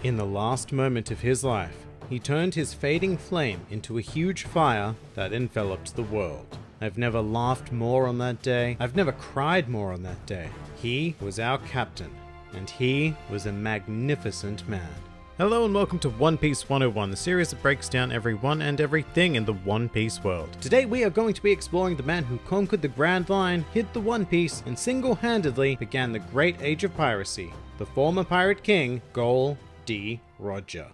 In the last moment of his life, he turned his fading flame into a huge fire that enveloped the world. I've never laughed more on that day. I've never cried more on that day. He was our captain, and he was a magnificent man. Hello and welcome to One Piece 101, the series that breaks down everyone and everything in the One Piece world. Today we are going to be exploring the man who conquered the Grand Line, hid the One Piece, and single-handedly began the Great Age of Piracy, the former Pirate King, Gol D Roger.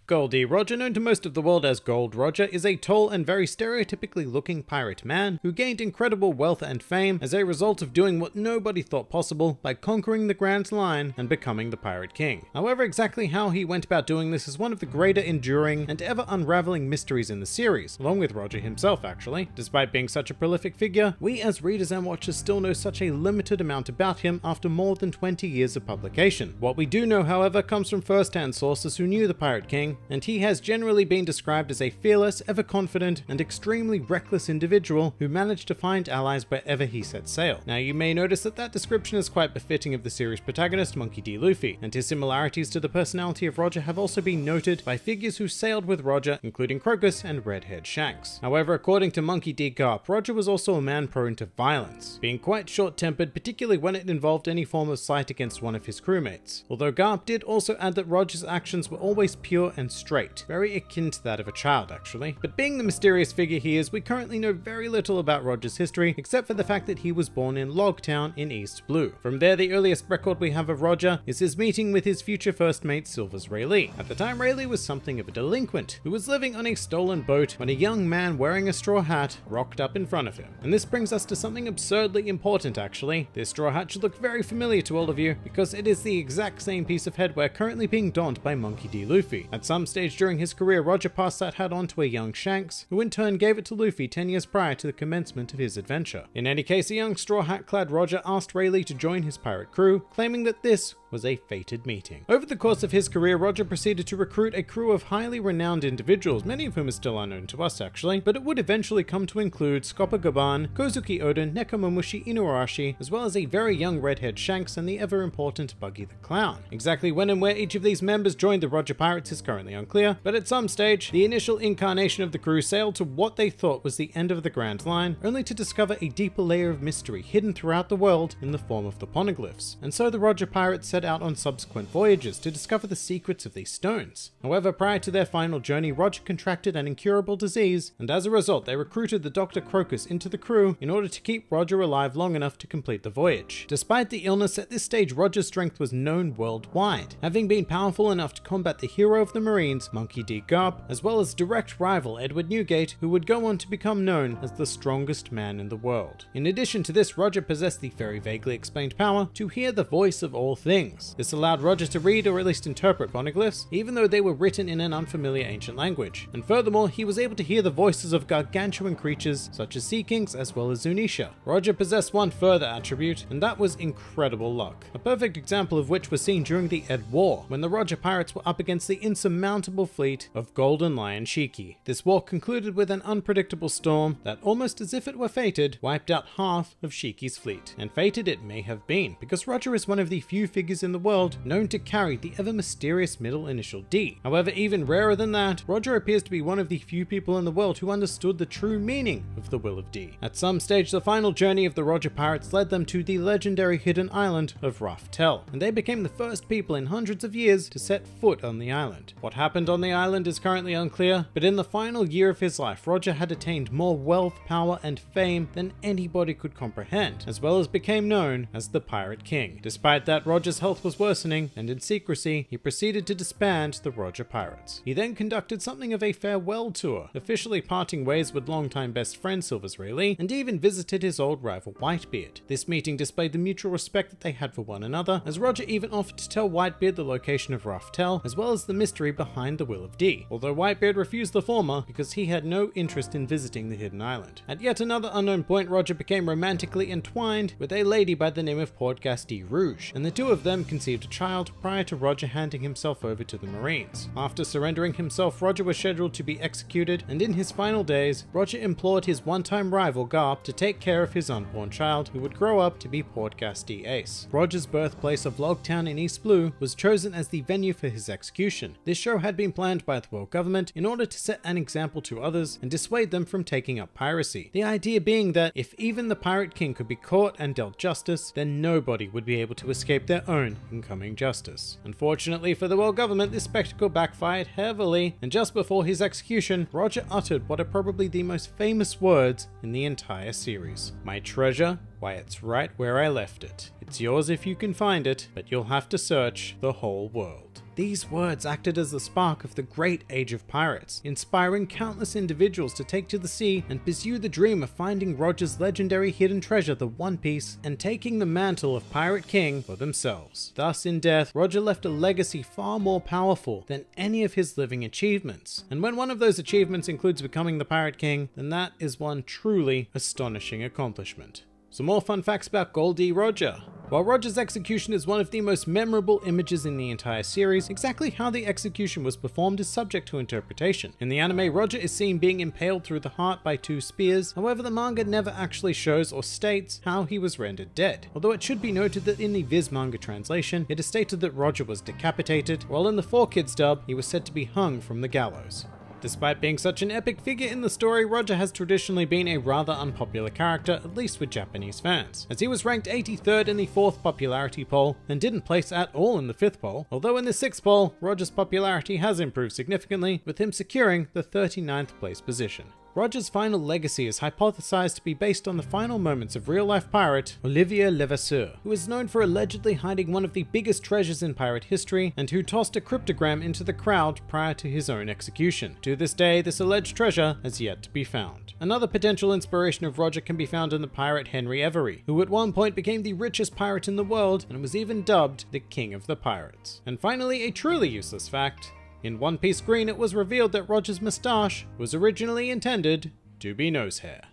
Gol D Roger, known to most of the world as Gol D Roger, is a tall and very stereotypically looking pirate man who gained incredible wealth and fame as a result of doing what nobody thought possible by conquering the Grand Line and becoming the Pirate King. However, exactly how he went about doing this is one of the greater enduring and ever unraveling mysteries in the series, along with Roger himself actually. Despite being such a prolific figure, we as readers and watchers still know such a limited amount about him after more than 20 years of publication. What we do know, however, comes from first-hand sources who knew the Pirate King, and he has generally been described as a fearless, ever-confident, and extremely reckless individual who managed to find allies wherever he set sail. Now, you may notice that description is quite befitting of the series' protagonist, Monkey D. Luffy, and his similarities to the personality of Roger have also been noted by figures who sailed with Roger, including Crocus and Red-Haired Shanks. However, according to Monkey D. Garp, Roger was also a man prone to violence, being quite short-tempered, particularly when it involved any form of slight against one of his crewmates. Although Garp did also add that Roger's actions were always pure and straight, very akin to that of a child actually. But being the mysterious figure he is, we currently know very little about Roger's history, except for the fact that he was born in Logtown in East Blue. From there, the earliest record we have of Roger is his meeting with his future first mate, Silver's Rayleigh. At the time, Rayleigh was something of a delinquent, who was living on a stolen boat when a young man wearing a straw hat rocked up in front of him. And this brings us to something absurdly important actually. This straw hat should look very familiar to all of you, because it is the exact same piece of headwear currently being donned by Monkey D. Luffy. At some stage during his career, Roger passed that hat on to a young Shanks, who in turn gave it to Luffy 10 years prior to the commencement of his adventure. In any case, a young straw hat-clad Roger asked Rayleigh to join his pirate crew, claiming that this was a fated meeting. Over the course of his career, Roger proceeded to recruit a crew of highly renowned individuals, many of whom are still unknown to us actually, but it would eventually come to include Scopper Gaban, Kozuki Oden, Nekomamushi Inuarashi, as well as a very young red-haired Shanks and the ever-important Buggy the Clown. Exactly when and where each of these members joined the Roger Pirates is currently unclear, but at some stage, the initial incarnation of the crew sailed to what they thought was the end of the Grand Line, only to discover a deeper layer of mystery hidden throughout the world in the form of the poneglyphs. And so the Roger Pirates set out on subsequent voyages to discover the secrets of these stones. However, prior to their final journey, Roger contracted an incurable disease, and as a result, they recruited the Dr. Crocus into the crew in order to keep Roger alive long enough to complete the voyage. Despite the illness, at this stage, Roger's strength was known worldwide, having been powerful enough to combat the hero of the Marines, Monkey D. Garp, as well as direct rival Edward Newgate, who would go on to become known as the strongest man in the world. In addition to this, Roger possessed the very vaguely explained power to hear the voice of all things. This allowed Roger to read or at least interpret poneglyphs, even though they were written in an unfamiliar ancient language. And furthermore, he was able to hear the voices of gargantuan creatures such as Sea Kings as well as Zunisha. Roger possessed one further attribute, and that was incredible luck. A perfect example of which was seen during the Ed War, when the Roger Pirates were up against the insurmountable fleet of Golden Lion Shiki. This war concluded with an unpredictable storm that, almost as if it were fated, wiped out half of Shiki's fleet. And fated it may have been, because Roger is one of the few figures in the world known to carry the ever mysterious middle initial D. However, even rarer than that, Roger appears to be one of the few people in the world who understood the true meaning of the Will of D. At some stage, the final journey of the Roger Pirates led them to the legendary hidden island of Raftel, and they became the first people in hundreds of years to set foot on the island. What happened on the island is currently unclear, but in the final year of his life, Roger had attained more wealth, power, and fame than anybody could comprehend, as well as became known as the Pirate King. Despite that, Roger's health was worsening, and in secrecy, he proceeded to disband the Roger Pirates. He then conducted something of a farewell tour, officially parting ways with longtime best friend Silver's Rayleigh, and even visited his old rival Whitebeard. This meeting displayed the mutual respect that they had for one another, as Roger even offered to tell Whitebeard the location of Raftel, as well as the mystery behind the Will of D, although Whitebeard refused the former because he had no interest in visiting the hidden island. At yet another unknown point, Roger became romantically entwined with a lady by the name of Port Gasti Rouge, and the two of them them conceived a child prior to Roger handing himself over to the Marines. After surrendering himself, Roger was scheduled to be executed, and in his final days, Roger implored his one-time rival Garp to take care of his unborn child, who would grow up to be Port Gasti Ace. Roger's birthplace of Logtown in East Blue was chosen as the venue for his execution. This show had been planned by the world government in order to set an example to others and dissuade them from taking up piracy. The idea being that if even the Pirate King could be caught and dealt justice, then nobody would be able to escape their own incoming justice. Unfortunately for the world government, this spectacle backfired heavily, and just before his execution, Roger uttered what are probably the most famous words in the entire series. "My treasure? Why, it's right where I left it. It's yours if you can find it, but you'll have to search the whole world." These words acted as the spark of the great age of pirates, inspiring countless individuals to take to the sea and pursue the dream of finding Roger's legendary hidden treasure, the One Piece, and taking the mantle of Pirate King for themselves. Thus, in death, Roger left a legacy far more powerful than any of his living achievements. And when one of those achievements includes becoming the Pirate King, then that is one truly astonishing accomplishment. Some more fun facts about Gol D Roger. While Roger's execution is one of the most memorable images in the entire series, exactly how the execution was performed is subject to interpretation. In the anime, Roger is seen being impaled through the heart by 2 spears, however the manga never actually shows or states how he was rendered dead. Although it should be noted that in the Viz manga translation, it is stated that Roger was decapitated, while in the 4Kids dub, he was said to be hung from the gallows. Despite being such an epic figure in the story, Roger has traditionally been a rather unpopular character, at least with Japanese fans, as he was ranked 83rd in the 4th popularity poll and didn't place at all in the 5th poll, although in the 6th poll, Roger's popularity has improved significantly, with him securing the 39th place position. Roger's final legacy is hypothesized to be based on the final moments of real-life pirate Olivier Levasseur, who is known for allegedly hiding one of the biggest treasures in pirate history and who tossed a cryptogram into the crowd prior to his own execution. To this day, this alleged treasure has yet to be found. Another potential inspiration of Roger can be found in the pirate Henry Every, who at one point became the richest pirate in the world and was even dubbed the King of the Pirates. And finally, a truly useless fact. In One Piece Green, it was revealed that Roger's moustache was originally intended to be nose hair.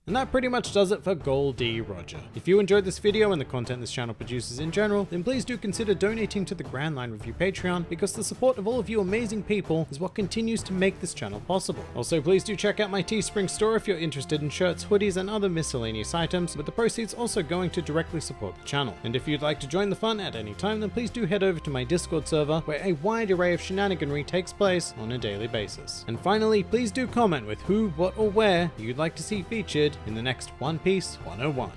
And that pretty much does it for Gol D Roger. If you enjoyed this video and the content this channel produces in general, then please do consider donating to the Grand Line Review Patreon, because the support of all of you amazing people is what continues to make this channel possible. Also, please do check out my Teespring store if you're interested in shirts, hoodies, and other miscellaneous items, with the proceeds also going to directly support the channel. And if you'd like to join the fun at any time, then please do head over to my Discord server, where a wide array of shenaniganry takes place on a daily basis. And finally, please do comment with who, what, or where you'd like to see featured in the next One Piece 101.